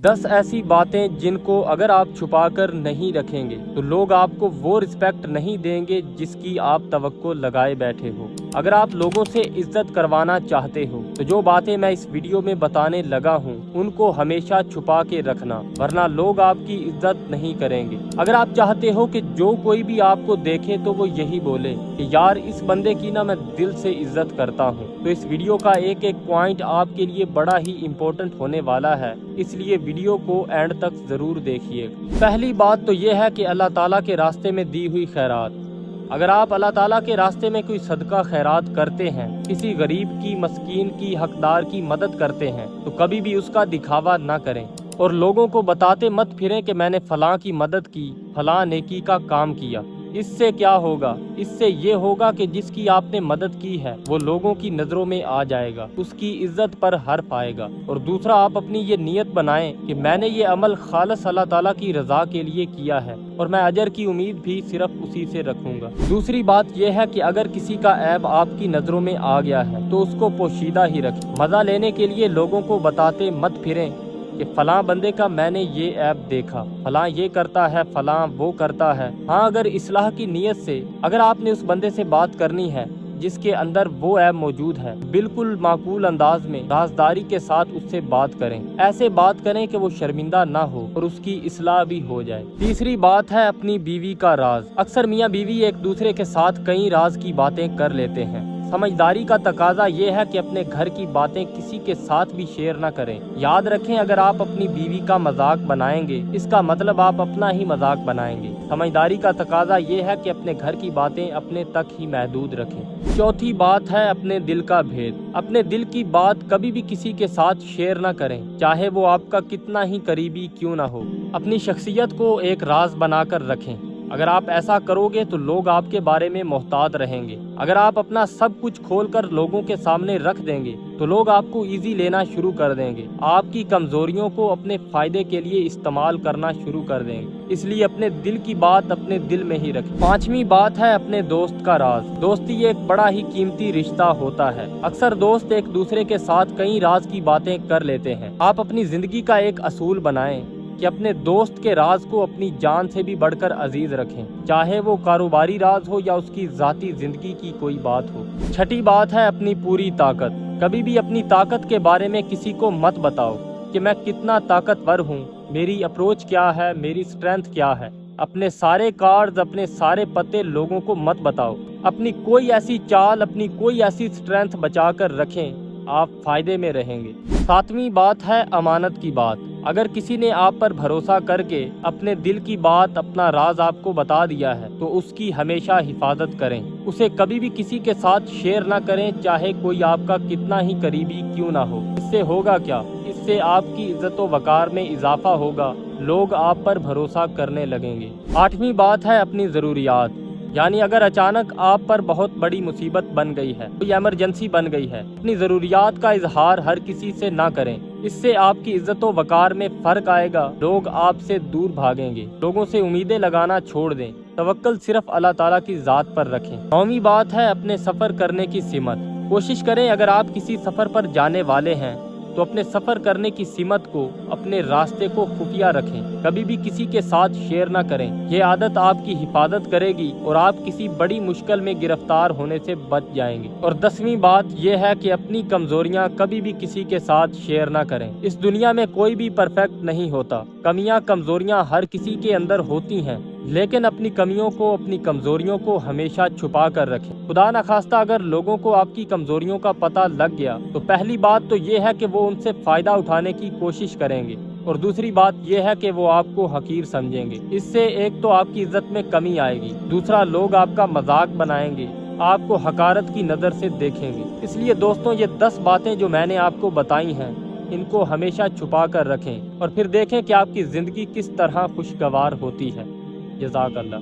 10 ऐसी बातें जिनको अगर आप छुपा कर नहीं रखेंगे तो लोग आपको वो रिस्पेक्ट नहीं देंगे जिसकी आप तवक्को लगाए बैठे हो। अगर आप लोगों से इज्जत करवाना चाहते हो तो जो बातें मैं इस वीडियो में बताने लगा हूँ उनको हमेशा छुपा के रखना, वरना लोग आपकी इज्जत नहीं करेंगे। अगर आप चाहते हो कि जो कोई भी आपको देखे तो वो यही बोले कि यार इस बंदे की ना मैं दिल से इज्जत करता हूँ, तो इस वीडियो का एक एक पॉइंट आपके लिए बड़ा ही इम्पोर्टेंट होने वाला है, इसलिए वीडियो को एंड तक जरूर देखिए। पहली बात तो यह है कि अल्लाह ताला के रास्ते में दी हुई खैरात। अगर आप अल्लाह ताला के रास्ते में कोई सदका खैरात करते हैं, किसी गरीब की, मस्कीन की, हकदार की मदद करते हैं, तो कभी भी उसका दिखावा ना करें और लोगों को बताते मत फिरें कि मैंने फलां की मदद की, फलां नेकी का काम किया। इससे क्या होगा? इससे ये होगा कि जिसकी आपने मदद की है वो लोगों की नज़रों में आ जाएगा, उसकी इज्जत पर हर्फ आएगा। और दूसरा, आप अपनी ये नियत बनाएं कि मैंने ये अमल खालिस अल्लाह ताला की रज़ा के लिए किया है और मैं अजर की उम्मीद भी सिर्फ उसी से रखूंगा। दूसरी बात यह है कि अगर किसी का ऐब आपकी नज़रों में आ गया है तो उसको पोशीदा ही रखें। मज़ा लेने के लिए लोगों को बताते मत फिरें कि फलां बंदे का मैंने ये ऐप देखा, फलां ये करता है, फलां वो करता है। हाँ, अगर इस्लाह की नीयत से अगर आपने उस बंदे से बात करनी है जिसके अंदर वो ऐप मौजूद है, बिल्कुल माकूल अंदाज में राजदारी के साथ उससे बात करें। ऐसे बात करें कि वो शर्मिंदा ना हो और उसकी इस्लाह भी हो जाए। तीसरी बात है अपनी बीवी का राज। अक्सर मियाँ बीवी एक दूसरे के साथ कई राज की बातें कर लेते हैं। समझदारी का तकाजा ये है कि अपने घर की बातें किसी के साथ भी शेयर न करें। याद रखें, अगर आप अपनी बीवी का मजाक बनाएंगे इसका मतलब आप अपना ही मजाक बनाएंगे। समझदारी का तकाजा ये है कि अपने घर की बातें अपने तक ही महदूद रखें। चौथी बात है अपने दिल का भेद। अपने दिल की बात कभी भी किसी के साथ शेयर न करें, चाहे वो आपका कितना ही करीबी क्यों ना हो। अपनी शख्सियत को एक राज बनाकर रखें। अगर आप ऐसा करोगे तो लोग आपके बारे में मोहतात रहेंगे। अगर आप अपना सब कुछ खोलकर लोगों के सामने रख देंगे तो लोग आपको इजी लेना शुरू कर देंगे, आपकी कमजोरियों को अपने फायदे के लिए इस्तेमाल करना शुरू कर देंगे। इसलिए अपने दिल की बात अपने दिल में ही रखें। पांचवी बात है अपने दोस्त का राज। दोस्ती एक बड़ा ही कीमती रिश्ता होता है। अक्सर दोस्त एक दूसरे के साथ कई राज की बातें कर लेते हैं। आप अपनी जिंदगी का एक असूल बनाएं कि अपने दोस्त के राज को अपनी जान से भी बढ़कर अजीज रखें, चाहे वो कारोबारी राज हो या उसकी जाती जिंदगी की कोई बात हो। छठी बात है अपनी पूरी ताकत। कभी भी अपनी ताकत के बारे में किसी को मत बताओ कि मैं कितना ताकतवर हूँ, मेरी अप्रोच क्या है, मेरी स्ट्रेंथ क्या है। अपने सारे कार्ड्स, अपने सारे पते लोगों को मत बताओ। अपनी कोई ऐसी चाल, अपनी कोई ऐसी स्ट्रेंथ बचा कर रखें, आप फायदे में रहेंगे। सातवीं बात है अमानत की बात। अगर किसी ने आप पर भरोसा करके अपने दिल की बात, अपना राज आपको बता दिया है तो उसकी हमेशा हिफाजत करें। उसे कभी भी किसी के साथ शेयर ना करें, चाहे कोई आपका कितना ही करीबी क्यों ना हो। इससे होगा क्या? इससे आपकी इज्जत व वकार में इजाफा होगा, लोग आप पर भरोसा करने लगेंगे। आठवीं बात है अपनी ज़रूरियात। यानी अगर अचानक आप पर बहुत बड़ी मुसीबत बन गई है, कोई इमरजेंसी बन गई है, अपनी ज़रूरियात का इजहार हर किसी से ना करें। इससे आपकी इज्जत व वकार में फर्क आएगा, लोग आपसे दूर भागेंगे। लोगों से उम्मीदें लगाना छोड़ दें, तवक्कल सिर्फ अल्लाह ताला की ज़ात पर रखें। नौवीं बात है अपने सफ़र करने की सिमत। कोशिश करें अगर आप किसी सफ़र पर जाने वाले हैं तो अपने सफ़र करने की सिमत को, अपने रास्ते को खुफिया रखें, कभी भी किसी के साथ शेयर ना करें। ये आदत आपकी हिफाजत करेगी और आप किसी बड़ी मुश्किल में गिरफ्तार होने से बच जाएंगे। और 10वीं बात यह है कि अपनी कमजोरियां कभी भी किसी के साथ शेयर ना करें। इस दुनिया में कोई भी परफेक्ट नहीं होता, कमियां कमजोरियां हर किसी के अंदर होती हैं, लेकिन अपनी कमियों को, अपनी कमजोरियों को हमेशा छुपा कर रखें। खुदा न खास्ता अगर लोगों को आपकी कमजोरियों का पता लग गया तो पहली बात तो ये है कि वो उनसे फायदा उठाने की कोशिश करेंगे और दूसरी बात यह है कि वो आपको हकीर समझेंगे। इससे एक तो आपकी इज्जत में कमी आएगी, दूसरा लोग आपका मजाक बनाएंगे, आपको हकारत की नज़र से देखेंगे। इसलिए दोस्तों, ये 10 बातें जो मैंने आपको बताई हैं इनको हमेशा छुपा कर रखें और फिर देखें कि आपकी ज़िंदगी किस तरह खुशगवार होती है। जज़ाकल्लाह।